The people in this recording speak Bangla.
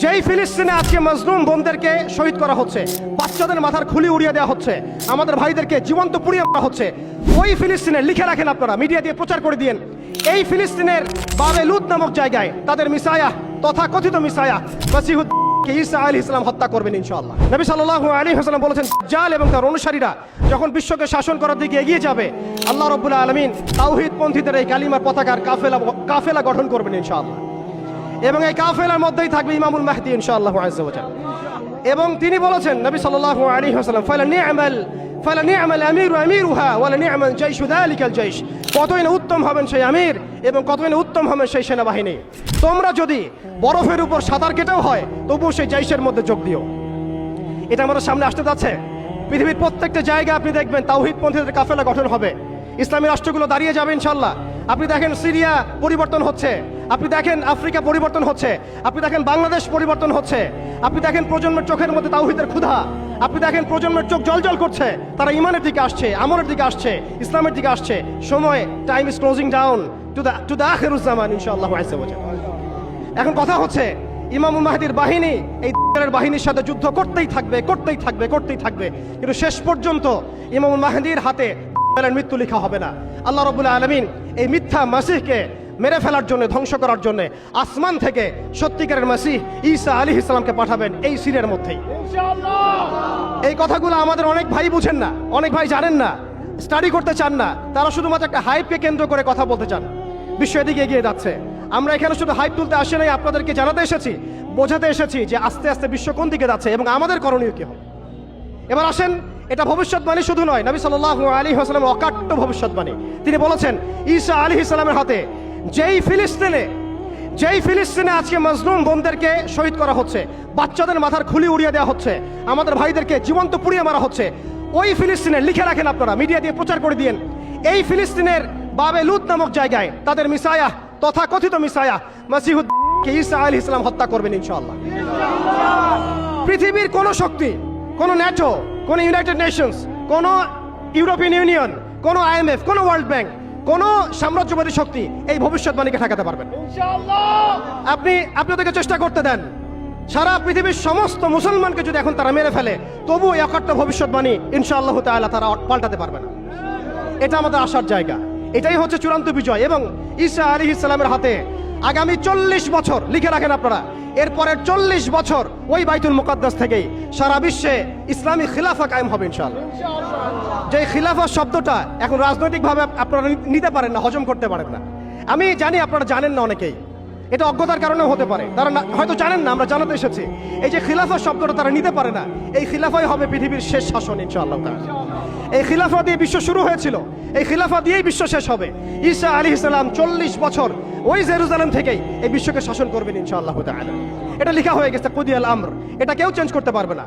যেই ফিলিস্তিনে আজকে মজলুম বোনদেরকে শহীদ করা হচ্ছে, বাচ্চাদের মাথার খুলি উড়িয়ে দেওয়া হচ্ছে, আমাদের ভাইদেরকে জীবন্ত পুড়িয়ে মারা হচ্ছে, ওই ফিলিস্তিনে লিখে রাখেন আপনারা, মিডিয়া দিয়ে প্রচার করে দিয়েন, এই ফিলিস্তিনের বাবে লুত নামক জায়গায় তাদের মিসায়া, তথাকথিত মিসায়া মাসিহুদ ঈসা আলাইহিস সালাম হত্যা করবেন ইনশাআল্লাহ। নবী সাল্লাল্লাহু আলাইহি ওয়াসাল্লাম বলেছেন, দাজ্জাল এবং তার অনুসারীরা যখন বিশ্বকে শাসন করার দিকে এগিয়ে যাবে, আল্লাহ রাব্বুল আলামিন তাওহীদপন্থীদের এই কালিমার পতাকার কাফেলা গঠন করবেন ইনশাআল্লাহ। এবং এই কাফেলার মধ্যেই থাকবে ইমামুল মাহদী ইনশাআল্লাহু আযজা ওয়া জাল্লা। এবং তিনি বলেছেন, নবী সাল্লাল্লাহু আলাইহি ওয়াসাল্লাম, ফালা নি'মাল আমিরু আমিরুহা ওয়া লা নি'মাল জাইশু যালিকাল জাইশ, কতই না উত্তম হবেন সেই আমির এবং কতই না উত্তম হবেন সেই সেনাবাহিনী। তোমরা যদি বরফের উপর সাঁতার কেটেও হয় তবুও সেই জাইশের মধ্যে যোগ দিও। এটা আমাদের সামনে আসতে যাচ্ছে। পৃথিবীর প্রত্যেকটা জায়গায় আপনি দেখবেন তাওহীদপন্থীদের কাফেলা গঠন হবে, ইসলামী রাষ্ট্রগুলো দাঁড়িয়ে যাবে ইনশাআল্লাহ। আপনি দেখেন সিরিয়া পরিবর্তন হচ্ছে, আপনি দেখেন আফ্রিকা পরিবর্তন হচ্ছে, আপনি দেখেন বাংলাদেশ পরিবর্তন হচ্ছে, আপনি দেখেন প্রজন্মের চোখের মধ্যে তাওহীদের ক্ষুধা, আপনি দেখেন প্রজন্মের চোখ জলজল করছে, তারা ইমানের দিকে আসছে, আমলের দিকে আসছে, ইসলামের দিকে আসছে। সময়, time is closing down to the আখিরুজ জামান ইনশাআল্লাহু আযজা ওয়া জাল্লা। এখন কথা হচ্ছে, ইমামুল মাহদীর বাহিনী এই বাহিনীর সাথে যুদ্ধ করতেই থাকবে, কিন্তু শেষ পর্যন্ত ইমামুল মাহদীর হাতে মৃত্যু লেখা হবে না। আল্লাহ রাব্বুল আলামিন এই মিথ্যা মাসিহকে মেরে ফেলার জন্য, ধ্বংস করার জন্য আসমান থেকে সত্যিকারের মাসিহ ঈসা আলাইহিস সালামকে পাঠাবেন এই সিরিয়ার মধ্যেই ইনশাআল্লাহ। এই কথাগুলো আমাদের অনেক ভাই বুঝেন না, অনেক ভাই জানেন না, স্টাডি করতে চান না, তারা শুধুমাত্র একটা হাইপকে কেন্দ্র করে কথা বলতে চান। বিশ্ব এদিকে এগিয়ে যাচ্ছে, আমরা এখানে শুধু হাইপ তুলতে আসি নাই, আপনাদেরকে জানাতে এসেছি, বোঝাতে এসেছি যে আস্তে আস্তে বিশ্ব কোন দিকে যাচ্ছে এবং আমাদের করণীয় কি হবে। এবার আসেন, এটা ভবিষ্যৎবাণী শুধু নয়, নবী সাল্লাল্লাহু আলাইহি ওয়াসাল্লাম অকাট্য ভবিষ্যৎবাণী। তিনি বলেছেন, ঈসা আলাইহিস সালামের হাতে যেই ফিলিস্তিনে আজকে মজলুম বোনদেরকে শহীদ করা হচ্ছে, বাচ্চাদের মাথার খুলি উড়িয়ে দেওয়া হচ্ছে, আমাদের ভাইদেরকে জীবন্ত পুড়িয়ে মারা হচ্ছে, ওই ফিলিস্তিনে লিখে রাখেন আপনারা, মিডিয়া দিয়ে প্রচার করে দিয়েন, এই ফিলিস্তিনের বাবে লুত নামক জায়গায় তাদের মিসায়া, তথাকথিত মিসায়া মাসিহুদ ঈসা আলাইহিস সালাম হত্যা করবেন ইনশাআল্লাহ। পৃথিবীর কোন শক্তি, কোন ন্যাটো, কোন ইউনাইটেড নেশনস, কোন ইউরোপিয়ান ইউনিয়ন, কোন IMF, কোন ওয়ার্ল্ড ব্যাংক, কোন সাম্রাজ্যবাদী শক্তি এই ভবিষ্যৎবাণীকে ঠেকাতে পারবেন ইনশাআল্লাহ। আপনি ওদেরকে চেষ্টা করতে দেন, সারা পৃথিবীর সমস্ত মুসলমানকে যদি এখন তারা মেরে ফেলে, তবু এই অকাট্য ভবিষ্যৎবাণী ইনশাআল্লাহ তাআলা তারা পাল্টাতে পারবে না। এটা আমাদের আশার জায়গা, এটাই হচ্ছে চূড়ান্ত বিজয়। এবং ঈসা আলাইহিস সালামের হাতে আগামী 40 বছর লিখে রাখেন আপনারা, এরপরের 40 বছর ওই বাইতুল মুকাদ্দাস থেকেই সারা বিশ্বে ইসলামী খিলাফা কায়েম হবে ইনশাআল্লাহ। যে খিলাফা শব্দটা এখন রাজনৈতিকভাবে আপনারা নিতে পারেন না, হজম করতে পারেন না। আমি জানি আপনারা জানেন না, অনেকেই এটা অজ্ঞতার কারণে হতে পারে, তারা হয়তো জানেন না, আমরা জানাতে এসেছি। এই যে খিলাফা শব্দটা তারা নিতে পারে না, এই খিলাফাই হবে পৃথিবীর শেষ শাসন ইনশাআল্লাহ। এই খিলাফা দিয়ে বিশ্ব শুরু হয়েছিল, এই খিলাফা দিয়েই বিশ্ব শেষ হবে। ঈসা আলাইহিস সালাম 40 বছর ওই জেরুজালেম থেকেই এই বিশ্বকে শাসন করবেন ইনশাআল্লাহ তাআলা। এটা লেখা হয়ে গেছে, কুদিয়াল আমর, এটা কেউ চেঞ্জ করতে পারবে না।